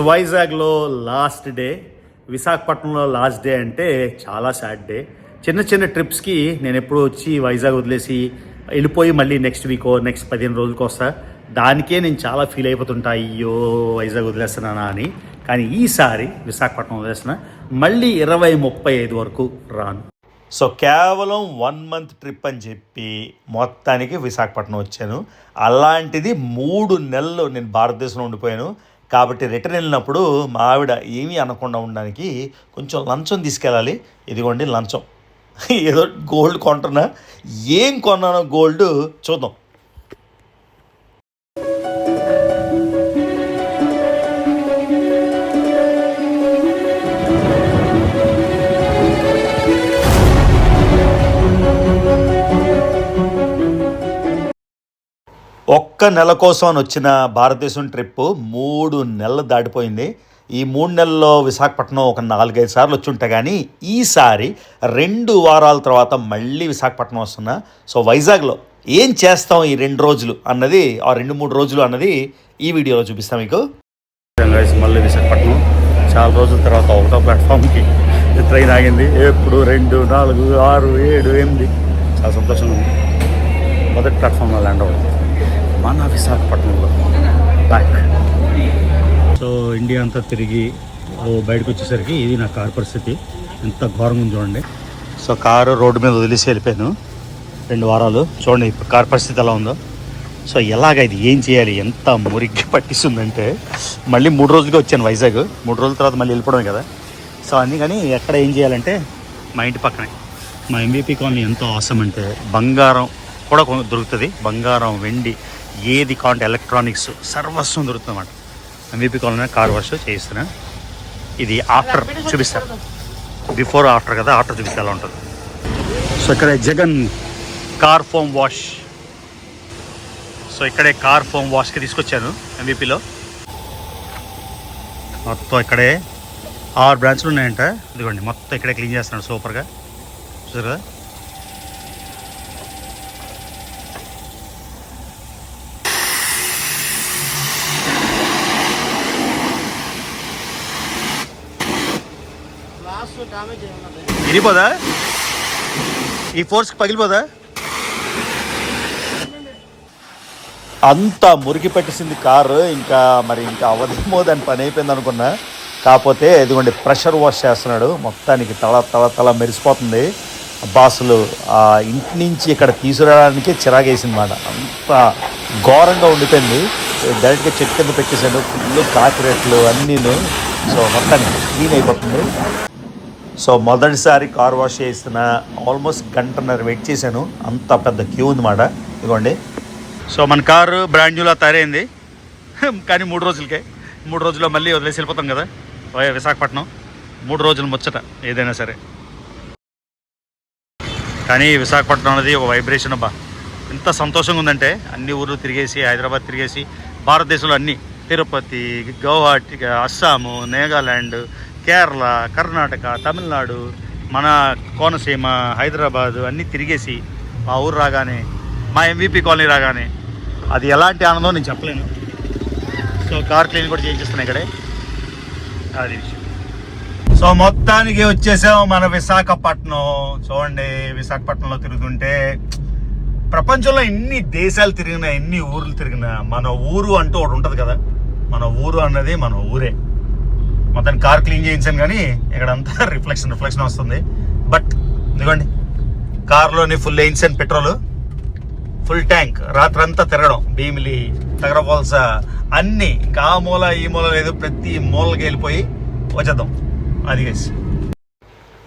వైజాగ్లో last day, విశాఖపట్నంలో last day అంటే చాలా సాడ్ డే. చిన్న చిన్న ట్రిప్స్కి నేను ఎప్పుడు వచ్చి వైజాగ్ వదిలేసి వెళ్ళిపోయి మళ్ళీ నెక్స్ట్ వీకో నెక్స్ట్ 15 రోజులకి వస్తా. దానికే నేను చాలా ఫీల్ అయిపోతుంటా, అయ్యో వైజాగ్ వదిలేస్తున్నానా అని. కానీ ఈసారి విశాఖపట్నం వదిలేస్తున్నా, మళ్ళీ 20-35 వరకు రాను. సో కేవలం 1 month ట్రిప్ అని చెప్పి మొత్తానికి విశాఖపట్నం వచ్చాను. అలాంటిది 3 నెలలు నేను భారతదేశంలో ఉండిపోయాను. కాబట్టి రిటర్న్ వెళ్ళినప్పుడు మా ఆవిడ ఏమీ అనకుండా ఉండడానికి కొంచెం లంచం తీసుకెళ్ళాలి. ఇదిగోండి లంచం. ఏదో గోల్డ్ కొంటున్నా, ఏం కొన్నానో గోల్డ్ చూద్దాం. ఒక్క నెల కోసం అని వచ్చిన భారతదేశం ట్రిప్ 3 నెలలు దాటిపోయింది. ఈ 3 నెలల్లో విశాఖపట్నం ఒక 4-5 సార్లు వచ్చి ఉంటా. కానీ ఈసారి 2 వారాల తర్వాత మళ్ళీ విశాఖపట్నం వస్తున్నా. సో వైజాగ్లో ఏం చేస్తాం ఈ 2 రోజులు అన్నది, ఆ 2-3 రోజులు అన్నది ఈ వీడియోలో చూపిస్తాం మీకు. మళ్ళీ విశాఖపట్నం చాలా రోజుల తర్వాత ఒకటో ప్లాట్ఫామ్కి ట్రైన్ ఆగింది. ఎప్పుడు 2, 4, 6, 7, 8 చాలా సంతోషంగా ఉంది. మొదటి ప్లాట్ఫామ్లో ల్యాండ్ అవ్వడం మన విశాఖపట్నంలో బ్యాక్. సో ఇండియా అంతా తిరిగి బయటకు వచ్చేసరికి ఇది నా కారు పరిస్థితి ఎంత ఘోరంగా ఉంది చూడండి. సో కారు రోడ్డు మీద వదిలేసి వెళ్ళిపోయాను 2 వారాలు. చూడండి ఇప్పుడు కారు పరిస్థితి ఎలా ఉందో. సో ఎలాగ ఇది ఏం చేయాలి, ఎంత మురికి పట్టిస్తుందంటే, మళ్ళీ 3 రోజులుగా వచ్చాను వైజాగ్. 3 రోజుల తర్వాత మళ్ళీ వెళ్ళిపోవడం కదా. సో అందుకని ఎక్కడ ఏం చేయాలంటే, మా ఇంటి పక్కనే మా ఎంవిపి కాలనీ ఎంతో అవసరం అంటే బంగారం కూడా దొరుకుతుంది. బంగారం, వెండి, ఏది కావాలంటే ఎలక్ట్రానిక్స్ సర్వస్వం దొరుకుతుంది అన్నమాట. ఎంవిపి కాలనీ కార్ వాష్ చేయిస్తున్నా. ఇది ఆఫ్టర్ చూపిస్తాను, బిఫోర్ ఆఫ్టర్ కదా, ఆఫ్టర్ చూపిస్తే ఎలా ఉంటుంది. సో ఇక్కడ Jagan car foam wash. So ఇక్కడే కార్ ఫోమ్ వాష్కి తీసుకొచ్చాను ఎంవిపిలో. మొత్తం ఇక్కడే 6 బ్రాంచ్లు ఉన్నాయంట. ఇదిగోండి మొత్తం ఇక్కడే క్లీన్ చేస్తున్నాడు సూపర్గా. చూసారు కదా. ఇరిపోదా ఈ ఫోర్స్కి, పగిలిపోదా? అంత మురికి పట్టేసింది కారు. ఇంకా అవదేమో దాని పని అయిపోయింది అనుకున్నా. కాకపోతే ఇదిగోండి ప్రెషర్ వాష్ చేస్తున్నాడు. మొత్తానికి తల మెరిసిపోతుంది. బాసులు ఆ ఇంటి నుంచి ఇక్కడ తీసుకురావడానికి చిరాగేసింది మాట. అంత ఘోరంగా ఉండిపోయింది. డైరెక్ట్గా చెట్టు కింద పెట్టేశాడు. ఫుల్ కాకిరెట్లు అన్నీను. సో మొత్తానికి క్లీన్ అయిపోతుంది. సో మొదటిసారి కార్ వాష్ చేస్తున్నా. ఆల్మోస్ట్ 1.5 గంట వెయిట్ చేశాను. అంత పెద్ద క్యూ ఉంది మాట. ఇదిగోండి. సో మన కారు బ్రాండ్ న్యూలా తయారైంది. కానీ 3 రోజులకే. 3 రోజుల్లో మళ్ళీ వదిలేసి వెళ్ళిపోతాం కదా విశాఖపట్నం. 3 రోజులు ముచ్చట ఏదైనా సరే. కానీ విశాఖపట్నం అనేది ఒక వైబ్రేషన్ అబ్బా. ఎంత సంతోషంగా ఉందంటే, అన్ని ఊర్లు తిరిగేసి, హైదరాబాద్ తిరిగేసి, భారతదేశంలో అన్ని, తిరుపతి, గౌహాటి, అస్సాము, నాగాల్యాండ్, కేరళ, కర్ణాటక, తమిళనాడు, మన కోనసీమ, హైదరాబాదు అన్నీ తిరిగేసి మా ఊరు రాగానే, మా ఎంవిపి కాలనీ రాగానే అది ఎలాంటి ఆనందం నేను చెప్పలేను. సో కార్ క్లీన్ కూడా చేయించేస్తున్నాను ఇక్కడే. అది విషయం. సో మొత్తానికి వచ్చేసాం మన విశాఖపట్నం. చూడండి విశాఖపట్నంలో తిరుగుతుంటే, ప్రపంచంలో ఎన్ని దేశాలు తిరిగినా, ఎన్ని ఊర్లు తిరిగినా, మన ఊరు అంటూ ఒకటి ఉంటుంది కదా. మన ఊరు అన్నది మన ఊరే. మొత్తాన్ని కార్ క్లీన్ చేయించాను కానీ ఇక్కడంతా రిఫ్లెక్షన్ వస్తుంది. బట్ ఇదిగోండి కార్లోని ఫుల్ వేయించాను పెట్రోల్, ఫుల్ ట్యాంక్. రాత్రంతా తిరగడం, భీమిలి, తగరపోల్స అన్నీ, ఇంకా ఆ మూల ఈ మూల లేదు, ప్రతి మూలకి వెళ్ళిపోయి వచ్చేద్దాం. అది గైస్,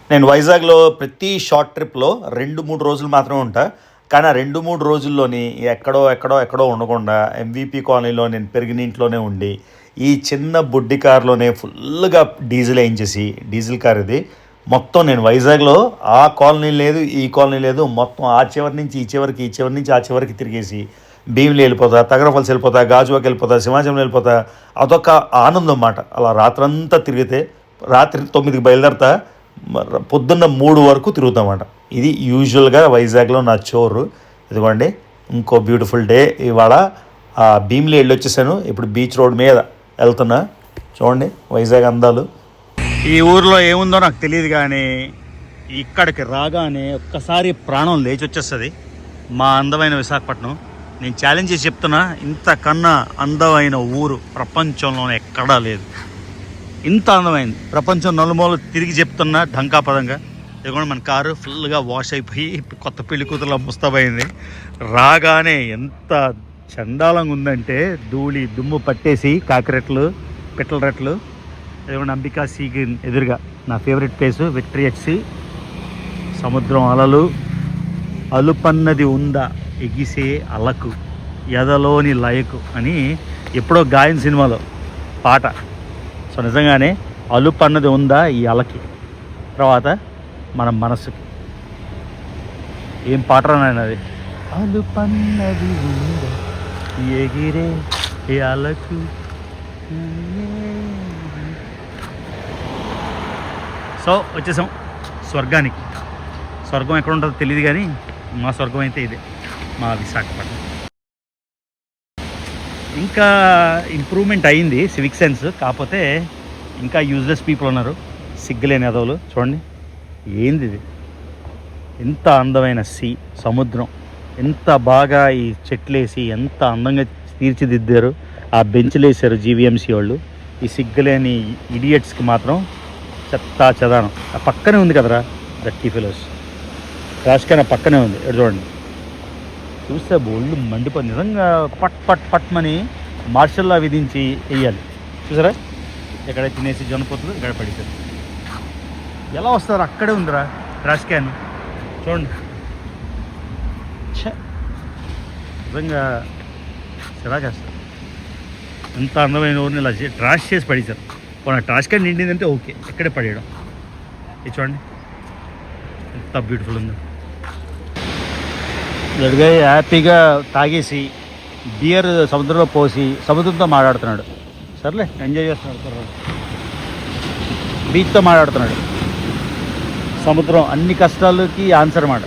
నేను వైజాగ్లో ప్రతి షార్ట్ ట్రిప్లో 2-3 రోజులు మాత్రమే ఉంటా. కానీ ఆ 2-3 రోజుల్లోని ఎక్కడో ఉండకుండా ఎంవిపి కాలనీలో నేను పెరిగిన ఇంట్లోనే ఉండి, ఈ చిన్న బుడ్డి కారులోనే ఫుల్గా డీజిల్ వేయించేసి, డీజిల్ కార్ ఇది, మొత్తం నేను వైజాగ్లో ఆ కాలనీ లేదు, ఈ కాలనీ లేదు, మొత్తం ఆ చివరి నుంచి ఈ చివరికి, ఈ చివరి నుంచి ఆ చివరికి తిరిగేసి భీమిలి వెళ్ళిపోతా, తగరఫల్స్ వెళ్ళిపోతా, గాజువాకి వెళ్ళిపోతా, సింహాచలం వెళ్ళిపోతా. అదొక ఆనందం అన్నమాట. అలా రాత్రంతా తిరిగితే, రాత్రి 9కి బయలుదేరతా, పొద్దున్న 3 వరకు తిరుగుతామన్నమాట. ఇది యూజువల్గా వైజాగ్లో నా చోరు. ఇదిగోండి ఇంకో బ్యూటిఫుల్ డే. ఇవాళ భీమిలి వెళ్ళి వచ్చేసాను. ఇప్పుడు బీచ్ రోడ్ మీద వెళ్తున్నా. చూడండి వైజాగ్ అందాలు. ఈ ఊర్లో ఏముందో నాకు తెలియదు, కానీ ఇక్కడికి రాగానే ఒక్కసారి ప్రాణం లేచి వచ్చేస్తుంది. మా అందమైన విశాఖపట్నం, నేను ఛాలెంజ్ చేసి చెప్తున్నా, ఇంతకన్నా అందమైన ఊరు ప్రపంచంలోనే ఎక్కడా లేదు. ఇంత అందమైంది, ప్రపంచం నలుమూల తిరిగి చెప్తున్నా ఢంకాపదంగా. ఇదిగోండి మన కారు ఫుల్గా వాష్ అయిపోయి కొత్త పెళ్లి కూతురులా ముస్తాబైంది. రాగానే ఎంత చండాలంగా ఉందంటే ధూళి దుమ్ము పట్టేసి కాకిరెట్లు పిట్టల రెట్లు. ఇదిగోండి అంబికా సీ గ్రీన్ ఎదురుగా నా favourite place victory at sea. సముద్రం అలలు, అలుపన్నది ఉందా ఎగిసే అలకు ఎదలోని లయకు అని ఎప్పుడో గాయన్ సినిమాలో పాట. సో నిజంగానే అలుపన్నది ఉందా ఈ అలకి, తర్వాత మన మనసుకి. ఏం పాట రానాయన అది. అలుపన్నది ఉందా ఎగిరే ఈ అలకు. సో వచ్చేసాం స్వర్గానికి. స్వర్గం ఎక్కడ ఉంటుందో తెలియదు, కానీ మా స్వర్గం అయితే ఇదే, మా విశాఖపట్నం. ఇంకా ఇంప్రూవ్మెంట్ అయింది సివిక్ సెన్స్, కాకపోతే ఇంకా యూజ్లెస్ పీపుల్ ఉన్నారు, సిగ్గులేని ఎదవలు. చూడండి ఏంది ఇది, ఎంత అందమైన సముద్రం, ఎంత బాగా ఈ చెట్లేసి ఎంత అందంగా తీర్చిదిద్దారు. ఆ బెంచ్లు వేసారు జీవీఎంసీ వాళ్ళు. ఈ సిగ్గులేని ఇడియట్స్కి మాత్రం చెత్తా చెదానం. ఆ పక్కనే ఉంది కదరా దట్టి ఫెలోస్, రాజకీయ పక్కనే ఉంది. ఎక్కడ చూడండి, చూస్తే ఒళ్ళు మండిపోతుంది నిజంగా. పట్ పట్ పట్మని మార్షల్లా విధించి వేయాలి. చూసారా ఎక్కడ తినేసి జొన్నపోతులు ఇక్కడ పడిపోతుంది. ఎలా వస్తారు, అక్కడే ఉందిరా ట్రాష్ క్యాన్. చూడండి నిజంగా చిరాకేస్తారు. ఎంత అందమైన ఊరిని ఇలా ట్రాష్ చేసి పడేశారు. మన ట్రాష్ క్యాన్ నిండిందంటే ఓకే, ఎక్కడే పడేయడం. ఇది చూడండి ఎంత బ్యూటిఫుల్ ఉందో. గడిగా హ్యాపీగా తాగేసి బియర్ సముద్రంలో పోసి సముద్రంతో మాట్లాడుతున్నాడు. సర్లే ఎంజాయ్ చేస్తున్నాడు, బీచ్తో మాట్లాడుతున్నాడు. సముద్రం అన్ని కష్టాలకి ఆన్సర్ అన్నమాట.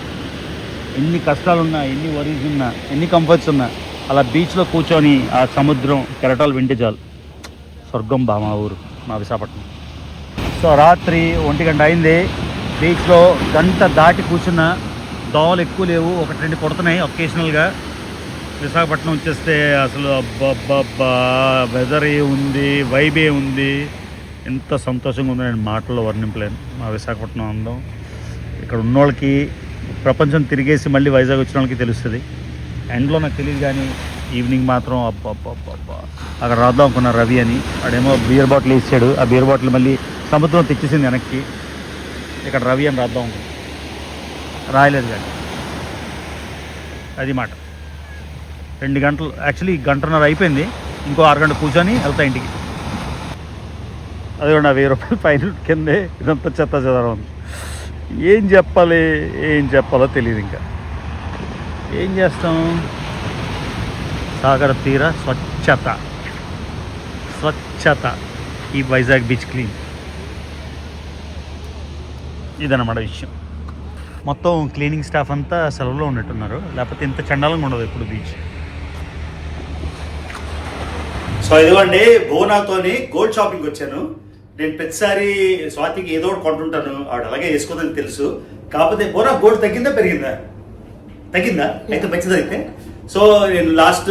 ఎన్ని కష్టాలున్నా, ఎన్ని వరీస్ ఉన్నా, ఎన్ని కంఫర్ట్స్ ఉన్నా, అలా బీచ్లో కూర్చొని ఆ సముద్రం కెరటాలు వింటే చాలు. స్వర్గం బా మా ఊరు, మా విశాఖపట్నం. సో రాత్రి 1 గంట అయింది. బీచ్లో గంట దాటి కూర్చున్న దోవలు ఎక్కువ లేవు, 1-2 కొడుతున్నాయి ఒకేషనల్గా. విశాఖపట్నం వచ్చేస్తే అసలు అబ్బబ్బబ్బా వెదర్ ఉంది, వైబే ఉంది, ఎంత సంతోషంగా ఉందో నేను మాటల్లో వర్ణింపలేను. మా విశాఖపట్నం అందం ఇక్కడ ఉన్నోళ్ళకి, ప్రపంచం తిరిగేసి మళ్ళీ వైజాగ్ వచ్చిన వాళ్ళకి తెలుస్తుంది. ఎండ్లో నాకు తెలియదు, కానీ ఈవినింగ్ మాత్రం అబ్బబ్బబ్బబ్బా. అక్కడ రాద్దాం అనుకున్నా రవి అని, ఆడేమో బియర్ బాటిల్ ఇచ్చాడు. ఆ బియర్ బాటిల్ మళ్ళీ సముద్రం తెచ్చేసింది వెనక్కి. ఇక్కడ రవి అని రాద్దాం అనుకున్నా, రాయలేదు. కానీ అది మాట. 2 గంటలు, యాక్చువల్లీ 1:30 అయిపోయింది. ఇంకో 6 గంటలు కూర్చొని వెళ్తా ఇంటికి. అది కూడా నా 1000 రూపాయలు ఫైన్ కిందే. ఇదంతా చెత్త చెదారం ఉంది. ఏం చెప్పాలో తెలియదు. ఇంకా ఏం చేస్తాం. సాగర తీర స్వచ్ఛత ఈ వైజాగ్ బీచ్ క్లీన్. ఇదన్నమాట విషయం. మొత్తం క్లీనింగ్ స్టాఫ్ అంతా సెలవులో ఉన్నట్టున్నారు, లేకపోతే ఇంత చండాలంగా ఉండదు ఎప్పుడు బీచ్. సో ఇదిగోండి బోనాతోని గోల్డ్ షాపింగ్ వచ్చాను. నేను ప్రతిసారి స్వాతికి ఏదో ఒకటి కొంటుంటాను, ఆవిడ అలాగే వేసుకోదని తెలుసు. కాకపోతే బోనా గోల్డ్ తగ్గిందా పెరిగిందా? అయితే మంచిది. అయితే సో నేను లాస్ట్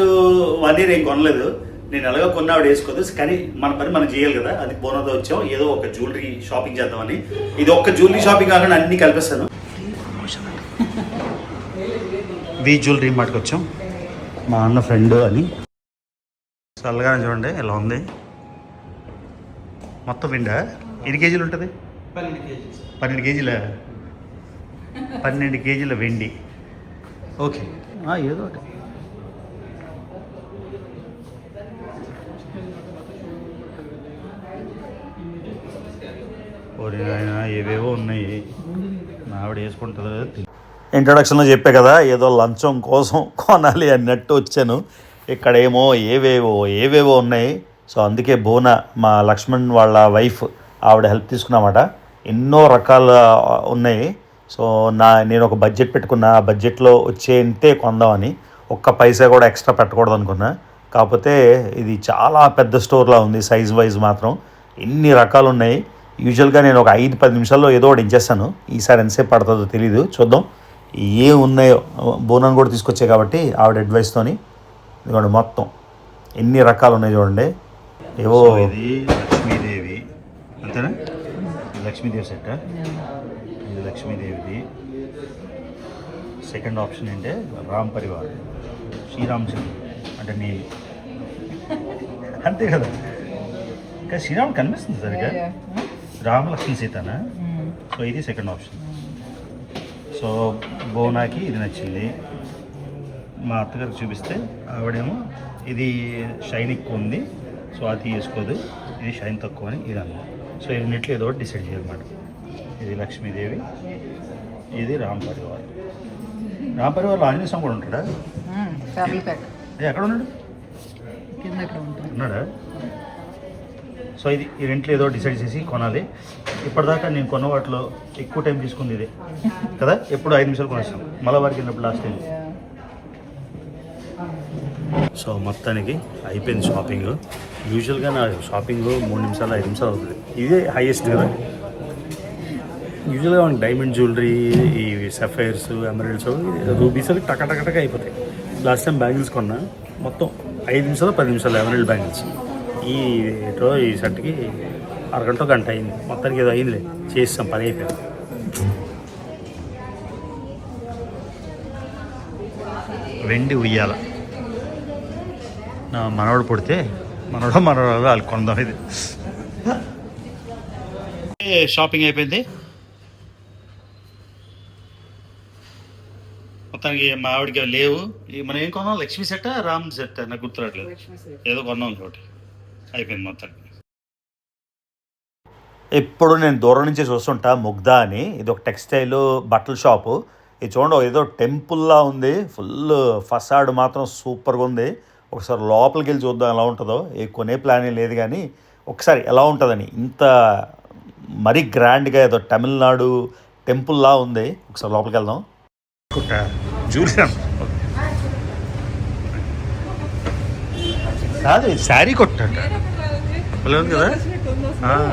1 year ఏం కొనలేదు. నేను ఎలాగో కొన్నా ఆవిడ వేసుకోదు, కానీ మన పని మనం చేయాలి కదా. అది బోనాతో వచ్చాం, ఏదో ఒక జ్యువెలరీ షాపింగ్ చేద్దామని. ఇది ఒక్క జ్యువెలరీ షాపింగ్ కాకుండా అన్ని కలిపేస్తాను. వి జ్యువెలరీ మాటకు వచ్చాం, మా అన్న ఫ్రెండ్ అని. చల్లగానే చూడండి ఎలా ఉంది. మొత్తం వెండా ఎన్ని కేజీలు ఉంటుంది? 12 కేజీల 12 కేజీల వెండి. ఓకే ఏదో ఒకటి. ఏవేవో ఉన్నాయి, ఆవిడ వేసుకుంటుందో. ఇంట్రడక్షన్లో చెప్పే కదా ఏదో లంచం కోసం కొనాలి అన్నట్టు వచ్చాను. ఇక్కడేమో ఏవేవో ఉన్నాయి. సో అందుకే బోనా మా లక్ష్మణ్ వాళ్ళ వైఫ్ ఆవిడ హెల్ప్ తీసుకున్నామాట. ఎన్నో రకాల ఉన్నాయి. సో నేను ఒక బడ్జెట్ పెట్టుకున్నా, ఆ బడ్జెట్లో వచ్చేంతే కొందామని. ఒక్క పైసా కూడా ఎక్స్ట్రా పెట్టకూడదు అనుకున్నా. కాకపోతే ఇది చాలా పెద్ద స్టోర్లా ఉంది సైజ్ వైజ్ మాత్రం. ఎన్ని రకాలు ఉన్నాయి. యూజువల్గా నేను ఒక 5-10 నిమిషాల్లో ఏదో ఒకటి ఇచ్చేస్తాను. ఈసారి ఎంతసేపు పడుతుందో తెలీదు, చూద్దాం. ఏ ఉన్నాయో బోనాన్ని కూడా తీసుకొచ్చాయి కాబట్టి ఆవిడ అడ్వైస్తోని. ఇదిగోండి మొత్తం ఎన్ని రకాలు ఉన్నాయి చూడండి. ఏవో ఇది లక్ష్మీదేవి అంతేనా, లక్ష్మీదేవి సెట్. ఇది లక్ష్మీదేవిది. సెకండ్ ఆప్షన్ ఏంటంటే రామ్ పరివార్, శ్రీరామచంద్ర అంటే నేను అంతే కదా. ఇంకా శ్రీరామ్ కనిపిస్తుంది సరిగ్గా, రామ లక్ష్మీ సీతనా. సో ఇది సెకండ్ ఆప్షన్. సో బోనాకి ఇది నచ్చింది. మా అత్తగారికి చూపిస్తే ఆవిడేమో ఇది షైన్ ఎక్కువ ఉంది, సో అది వేసుకోదు, ఇది షైన్ తక్కువ అని ఇది అన్నది. సో ఇది నెట్లు ఏదో ఒకటి డిసైడ్ చేయాలన్నమాట. ఇది లక్ష్మీదేవి, ఇది రామ్ పరివార్. రామ్ పరివార్లో ఆంజనేయ స్వామి కూడా ఉంటాడా? ఎక్కడ ఉన్నాడు? ఉన్నాడా? సో ఇది ఈ రెంట్లో ఏదో డిసైడ్ చేసి కొనాలి. ఇప్పటిదాకా నేను కొన్న వాటిలో ఎక్కువ టైం తీసుకుంది ఇదే కదా. ఎప్పుడు 5 నిమిషాలు కొనేస్తాం, మళ్ళీ వారికి వెళ్ళినప్పుడు లాస్ట్ టైం. సో మొత్తానికి అయిపోయింది షాపింగ్. యూజువల్గా నా షాపింగ్ 3 నిమిషాలు 5 నిమిషాలు అవుతుంది. ఇదే హైయెస్ట్ కదా. యూజువల్గా మనకి డైమండ్ జ్యువెలరీ, ఈ సఫైర్స్, ఎమరల్డ్స్, రూబీస్ అవి టక అయిపోతాయి. లాస్ట్ టైం బ్యాంగిల్స్ కొన్నా, మొత్తం 5 నిమిషాలు 10 నిమిషాలు ఎమరల్డ్ బ్యాంగిల్స్. ఈ సెట్కి అరగంట గంట అయింది. మొత్తానికి ఏదో అయిందిలే, చేస్తాం, పని అయిపోయింది. వెండి ఉయ్యాల నా మనవడు పుడితే మనవడు వాళ్ళు కొందాం. ఇది షాపింగ్ అయిపోయింది మొత్తానికి. మా ఆవిడకి లేవు. మనం ఏం కొన్నాం? లక్ష్మీ సెట్, రామ్ సెట్, నాకు గుర్తురాట్లేదు, ఏదో కొన్నాం ఒకటి. అయిపోయింది మొత్తానికి. ఎప్పుడు నేను దూరం నుంచి చూస్తుంటా ముగ్ధా అని. ఇది ఒక టెక్స్టైల్ బట్టల షాపు. ఇది చూడండి, ఏదో టెంపుల్లా ఉంది. ఫుల్ ఫసాడ్ మాత్రం సూపర్గా ఉంది. ఒకసారి లోపలికి వెళ్ళి చూద్దాం ఎలా ఉంటుందో. ఏ కొనే ప్లాన్ ఏం లేదు కానీ ఒకసారి ఎలా ఉంటుందని. ఇంత మరీ గ్రాండ్గా ఏదో తమిళనాడు టెంపుల్లా ఉంది. ఒకసారి లోపలికి వెళ్దాం. కాదు, శారీ కొట్టాడు కదా.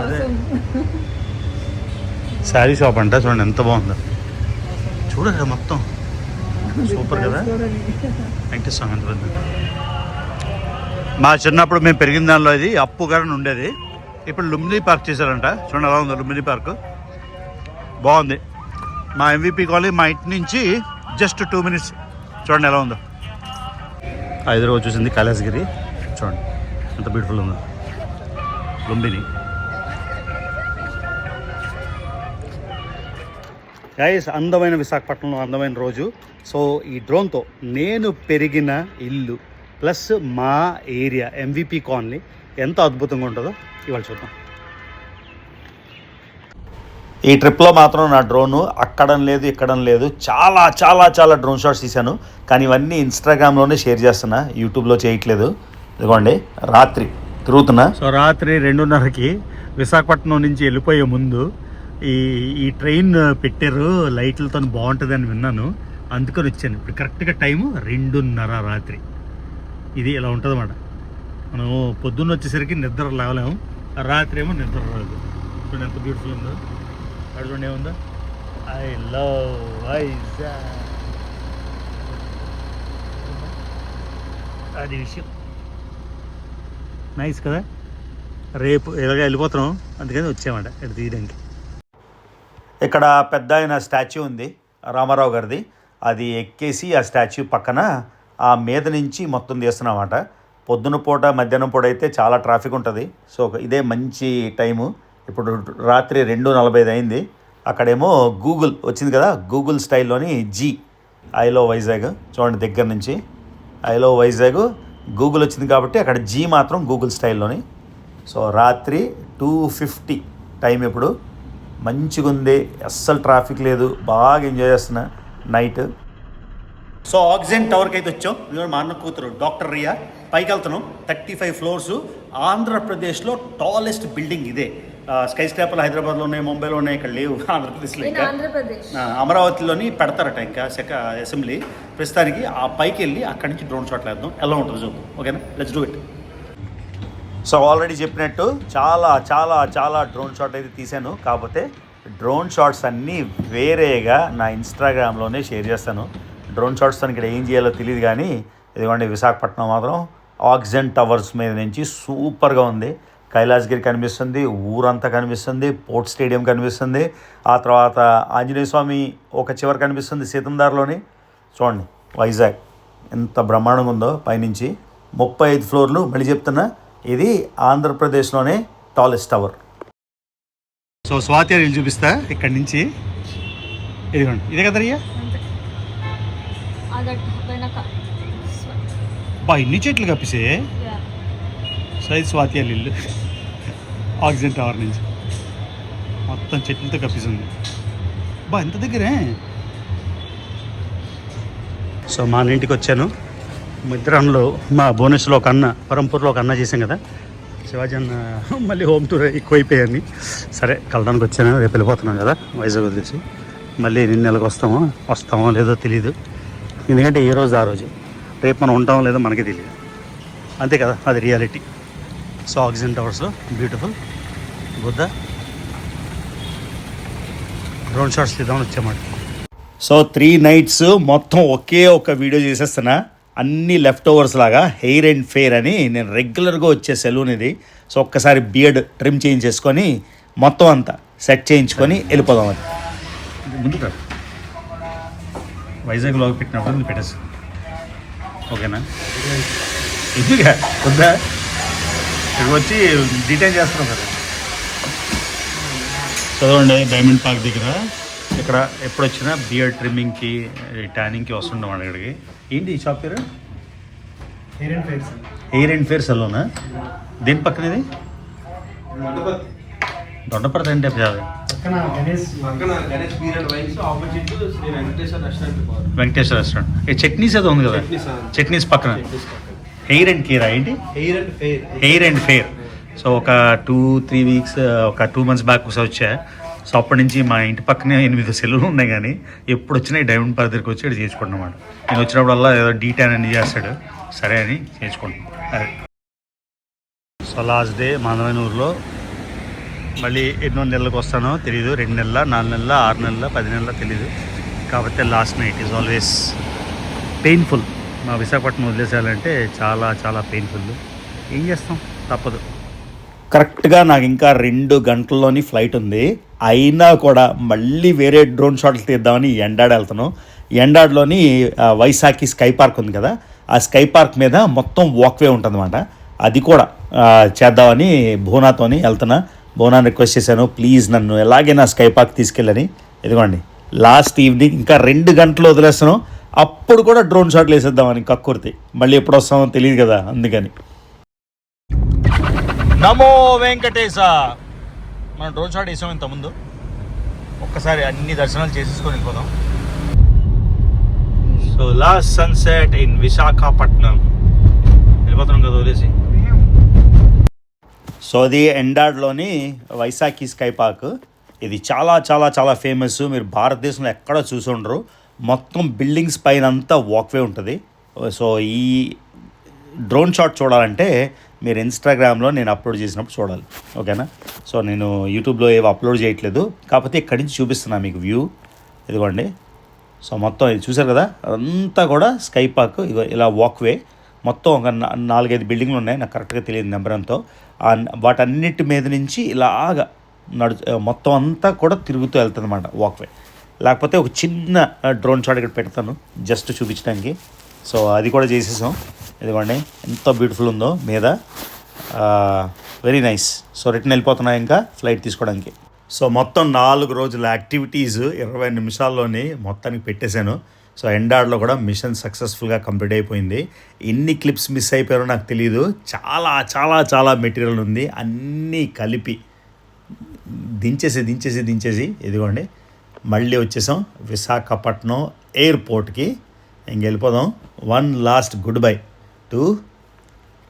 అదే శారీ షాప్ అంట. చూడండి ఎంత బాగుందో, చూడగా మొత్తం సూపర్ కదా. వెంకటేశ్వరం ఎంత పెద్ద. మా చిన్నప్పుడు మేము పెరిగిన దానిలో ఇది అప్పు గారని ఉండేది. ఇప్పుడు లుంబిని పార్క్ చేశారంట. చూడండి ఎలా ఉందో లుంబిని పార్క్, బాగుంది. మా ఎంవిపి కాలనీ మా ఇంటి నుంచి జస్ట్ 2 మినిట్స్. చూడండి ఎలా ఉందో. హైదరాబాద్ చూసింది కైలాసగిరి. చూడండి ఎంత బ్యూటిఫుల్ ఉందో లుంబిని. గైస్, అందమైన విశాఖపట్నంలో అందమైన రోజు. సో ఈ డ్రోన్తో నేను పెరిగిన ఇల్లు ప్లస్ మా ఏరియా ఎంవిపి కాలనీ ఎంత అద్భుతంగా ఉంటుందో ఇవాళ చూద్దాం. ఈ ట్రిప్లో మాత్రం నా డ్రోను అక్కడం లేదు ఇక్కడం లేదు. చాలా చాలా చాలా డ్రోన్ షాట్స్ తీశాను, కానీ ఇవన్నీ ఇన్స్టాగ్రామ్లోనే షేర్ చేస్తున్నా, యూట్యూబ్లో చేయట్లేదు. ఇదిగోండి రాత్రి తిరుగుతున్నా. సో రాత్రి 2:30కి విశాఖపట్నం నుంచి వెళ్ళిపోయే ముందు ఈ ట్రైన్ పెట్టారు, లైట్లతో బాగుంటుందని విన్నాను, అందుకని వచ్చాను. ఇప్పుడు కరెక్ట్గా టైము 2:30 రాత్రి. ఇది ఇలా ఉంటుంది అన్నమాట. మనం పొద్దున్న వచ్చేసరికి నిద్ర లేవలేము, రాత్రి ఏమో నిద్ర రాదు. ఇప్పుడు ఎంత బ్యూటిఫుల్ ఉందో అడుగుండి. ఏముందో ఐ లవ్ వైజాగ్, అది విషయం. నైస్ కదా. రేపు ఇలాగ వెళ్ళిపోతున్నాం, అందుకని వచ్చామంట ఇక్కడ తీయడానికి. ఇక్కడ పెద్ద ఆయన స్టాచ్యూ ఉంది రామారావు గారిది. అది ఎక్కేసి ఆ స్టాచ్యూ పక్కన ఆ మీద నుంచి మొత్తం తీస్తున్నామన్నమాట. పొద్దున పూట మధ్యాహ్నం పూట అయితే చాలా ట్రాఫిక్ ఉంటుంది. సో ఇదే మంచి టైము. ఇప్పుడు రాత్రి 2:45 అయింది. అక్కడేమో గూగుల్ వచ్చింది కదా, గూగుల్ స్టైల్లోని జీ ఐ లవ్ వైజాగ్. చూడండి దగ్గర నుంచి ఐ లవ్ వైజాగ్ గూగుల్ వచ్చింది కాబట్టి అక్కడ జీ మాత్రం గూగుల్ స్టైల్లోని. సో రాత్రి 2:50 టైం. ఇప్పుడు మంచిగా ఉంది, అస్సలు ట్రాఫిక్ లేదు, బాగా ఎంజాయ్ చేస్తున్నా నైట్. సో ఆక్సిజన్ టవర్కి అయితే వచ్చాం. మా అన్న కూతురు డాక్టర్ రియా. పైకి వెళ్తున్నాం, 35 ఫ్లోర్స్. ఆంధ్రప్రదేశ్లో టాలెస్ట్ బిల్డింగ్ ఇదే. స్కై స్క్రాపర్లు హైదరాబాద్లో ఉన్నాయి, ముంబైలో ఉన్నాయి, ఇక్కడ లేవు ఆంధ్రప్రదేశ్లో. ఇంకా అమరావతిలోని పెడతారట ఇంకా అసెంబ్లీ. ప్రస్తుతానికి ఆ పైకి వెళ్ళి అక్కడి నుంచి డ్రోన్ షాట్లు వేద్దాం, ఎలా ఉంటుంది చూద్దాం. ఓకేనా, let's do it. So already చెప్పినట్టు చాలా చాలా చాలా డ్రోన్ షాట్ అయితే తీశాను. కాకపోతే డ్రోన్ షాట్స్ అన్నీ వేరేగా నా ఇన్స్టాగ్రామ్లోనే షేర్ చేస్తాను. డ్రోన్ షాట్స్ ఇక్కడ ఏం చేయాలో తెలియదు, కానీ ఇదిగోండి విశాఖపట్నం మాత్రం ఆక్సిజన్ టవర్స్ మీద నుంచి సూపర్గా ఉంది. కైలాసగిరి కనిపిస్తుంది, ఊరంతా కనిపిస్తుంది, పోర్ట్ స్టేడియం కనిపిస్తుంది, ఆ తర్వాత ఆంజనేయ స్వామి ఒక చివరి కనిపిస్తుంది సీతందార్లోని. చూడండి వైజాగ్ ఎంత బ్రహ్మాండంగా ఉందో పైనుంచి. 35 ఫ్లోర్లు. మళ్ళీ చెప్తున్నా, ఇది ఆంధ్రప్రదేశ్లోనే టాలెస్ట్ టవర్. సో స్వాతి అని చూపిస్తా ఇక్కడి నుంచి. ఇదిగోండి, ఇదే కదా అయ్యా. బా ఇన్ని చెట్లు కప్పిసే సైజ్ స్వాతి అని ఇల్లు ఆక్సిజన్ టవర్ నుంచి మొత్తం చెట్లతో కప్పిస్తుంది. బా ఎంత దగ్గరే. సో మా ఇంటికి వచ్చాను. మిత్రంలో మా భువనేశ్వర్లో ఒక అన్న, పరంపూర్లో ఒక అన్న చేసాం కదా, శివాజీ అన్న మళ్ళీ హోమ్ టూర్ ఎక్కువైపోయాయని సరే కలడానికి వచ్చాను. రేపు వెళ్ళిపోతున్నాను కదా వైజాగ్ వదిలేసి. మళ్ళీ నిన్న నెలకు వస్తామో లేదో తెలియదు, ఎందుకంటే ఏ రోజు ఆ రోజు. రేపు మనం ఉంటామో లేదో మనకి తెలియదు, అంతే కదా, అది రియాలిటీ. సో ఆక్సిజన్ టవర్స్లో బ్యూటిఫుల్ బుద్ధ డ్రోన్ షాట్స్ తీద్దామని వచ్చామాట. సో 3 nights మొత్తం ఒకే ఒక వీడియో చేసేస్తున్నా. అన్ని లెఫ్ట్ ఓవర్స్ లాగా. హెయిర్ అండ్ ఫెయిర్ అని నేను రెగ్యులర్గా వచ్చే సెలూన్ ఇది. సో ఒక్కసారి బియర్డ్ ట్రిమ్ చేయించేసుకొని మొత్తం అంతా సెట్ చేయించుకొని వెళ్ళిపోదాం. అది ముందు కాదు, వైజాగ్లో పెట్టినప్పుడు పెట్టేసి ఓకేనా. ఎందుకు వద్దా, ఇక్కడికి వచ్చి డీటెయిల్ చేస్తున్నాం కదా. చదవండి, డైమండ్ పార్క్ దగ్గర ఇక్కడ ఎప్పుడు వచ్చినా బియర్డ్ ట్రిమ్మింగ్కి, ట్యానింగ్కి వస్తుంటాం ఇక్కడికి. ఏంటి ఈ షాప్ పేరు? హెయిర్ అండ్ ఫెయిర్ సెలూనా? దేని పక్కన ఇది? దొండపర్తి అంటే వెంకటేశ్వర రెస్టారెంట్. చట్నీస్ ఏదో ఉంది కదా, చట్నీస్ పక్కన హెయిర్ అండ్ కేరా ఏంటి? Hair and fair. సో ఒక 2-3 weeks, ఒక 2 months బ్యాక్ వచ్చా. సో అప్పటి నుంచి మా ఇంటి పక్కనే 8 సెలూన్లు ఉన్నాయి, కానీ ఎప్పుడు వచ్చినా ఈ డైమండ్ పార్క్ దగ్గరికి వచ్చి ఇక్కడ చేసుకుంటున్నమాట. నేను వచ్చినప్పుడల్లా ఏదో డీటాన్ అని చేస్తాడు, సరే అని చేసుకుంటున్నాను. అదే సో లాస్ట్ డే మాధవనూరులో. మళ్ళీ ఎన్నో నెలలకు వస్తానో తెలీదు, 2 నెలల, 4 నెలల, 6 నెలల, 10 నెలల తెలీదు. కాకపోతే last night is always painful. మా విశాఖపట్నం వదిలేసేయాలంటే చాలా చాలా పెయిన్ఫుల్. ఏం చేస్తాం, తప్పదు. కరెక్ట్గా నాకు ఇంకా 2 గంటల్లోని ఫ్లైట్ ఉంది. అయినా కూడా మళ్ళీ వేరే డ్రోన్ షాట్లు తీద్దామని ఎండాడ్ వెళ్తాను. ఎండాడ్లోని వైశాఖి స్కై పార్క్ ఉంది కదా, ఆ స్కై పార్క్ మీద మొత్తం వాక్వే ఉంటుందన్నమాట. అది కూడా చేద్దామని భూనాతోని వెళ్తున్నా. భూనాని రిక్వెస్ట్ చేశాను, ప్లీజ్ నన్ను ఎలాగైనా స్కై పార్క్ తీసుకెళ్ళని. ఇదిగోండి లాస్ట్ ఈవినింగ్ ఇంకా 2 గంటలు వదిలేస్తాను. అప్పుడు కూడా డ్రోన్ షాట్లు వేసేద్దామని కక్కుర్తి. మళ్ళీ ఎప్పుడు వస్తామో తెలియదు కదా, అందుకని. నమో వెంకటేశ. మనం డ్రోన్ షాట్ వేసాం ఇంతకుముందు. ఒక్కసారి అన్ని దర్శనాలు చేసేసుకొని వెళ్ళిపోదాం. So last sunset in Visakhapatnam. వెళ్ళిపోతున్నాం కదా వదిలేసి. సో అది ఎండాడ్లోని వైశాఖి స్కై పార్క్. ఇది చాలా చాలా చాలా ఫేమస్. మీరు భారతదేశంలో ఎక్కడ చూసి ఉండరు. మొత్తం బిల్డింగ్స్ పైన అంతా వాక్వే ఉంటుంది. సో ఈ డ్రోన్ షాట్ చూడాలంటే మీరు ఇన్స్టాగ్రామ్లో నేను అప్లోడ్ చేసినప్పుడు చూడాలి, ఓకేనా. సో నేను యూట్యూబ్లో ఏవి అప్లోడ్ చేయట్లేదు, కాకపోతే ఇక్కడి నుంచి చూపిస్తున్నాను మీకు వ్యూ. ఇదిగోండి. సో మొత్తం ఇది చూసారు కదా, అంతా కూడా స్కై పార్క్. ఇగో ఇలా వాక్వే మొత్తం ఒక 4-5 బిల్డింగ్లు ఉన్నాయి, నాకు కరెక్ట్గా తెలియదు నెంబర్ ఎంతో. వాటన్నిటి మీద నుంచి ఇలాగా మొత్తం అంతా కూడా తిరుగుతూ వెళ్తుంది అన్నమాట వాక్వే. లేకపోతే ఒక చిన్న డ్రోన్ షాట్ ఇక్కడ పెడతాను జస్ట్ చూపించడానికి. సో అది కూడా చేసేసాం. ఇదిగోండి ఎంత బ్యూటిఫుల్ ఉందో మీద. Very nice. సో రిటర్న్ వెళ్ళిపోతున్నాయి ఇంకా ఫ్లైట్ తీసుకోవడానికి. సో మొత్తం 4 రోజుల యాక్టివిటీస్ 20 నిమిషాల్లోనే మొత్తానికి పెట్టేశాను. సో ఎండాడ్లో కూడా మిషన్ సక్సెస్ఫుల్గా కంప్లీట్ అయిపోయింది. ఎన్ని క్లిప్స్ మిస్ అయిపోయారో నాకు తెలియదు. చాలా చాలా చాలా మెటీరియల్ ఉంది, అన్నీ కలిపి దించేసి ఇదిగోండి మళ్ళీ వచ్చేసాం విశాఖపట్నం ఎయిర్పోర్ట్కి. ఇంకెళ్ళిపోదాం. One last goodbye to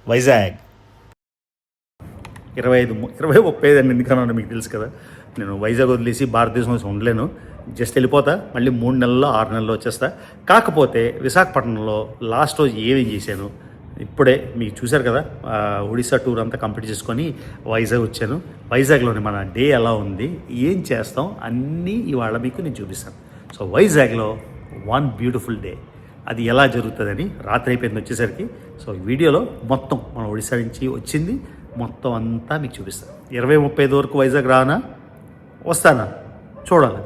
Vizag. 25 అని ఎందుకన్నా మీకు తెలుసు కదా. నేను వైజాగ్ వదిలేసి భారతదేశం ఉండలేను. జస్ట్ వెళ్ళిపోతా, మళ్ళీ 3 నెలల్లో 6 నెలల్లో వచ్చేస్తా. కాకపోతే విశాఖపట్నంలో లాస్ట్ రోజు ఏమి చేశాను ఇప్పుడే మీకు చూశారు కదా. ఒడిశా టూర్ అంతా కంప్లీట్ చేసుకొని వైజాగ్ వచ్చాను. వైజాగ్లోని మన డే ఎలా ఉంది, ఏం చేస్తాం అన్నీ ఇవాళ మీకు నేను చూపిస్తాను. సో వైజాగ్లో వన్ బ్యూటిఫుల్ డే, అది ఎలా జరుగుతుందని రాత్రి అయిపోయింది వచ్చేసరికి. సో వీడియోలో మొత్తం మన ఒడిశా నుంచి వచ్చింది మొత్తం అంతా మీకు చూపిస్తాను. 20-35 వరకు వైజాగ్ రానా వస్తానా చూడాలి.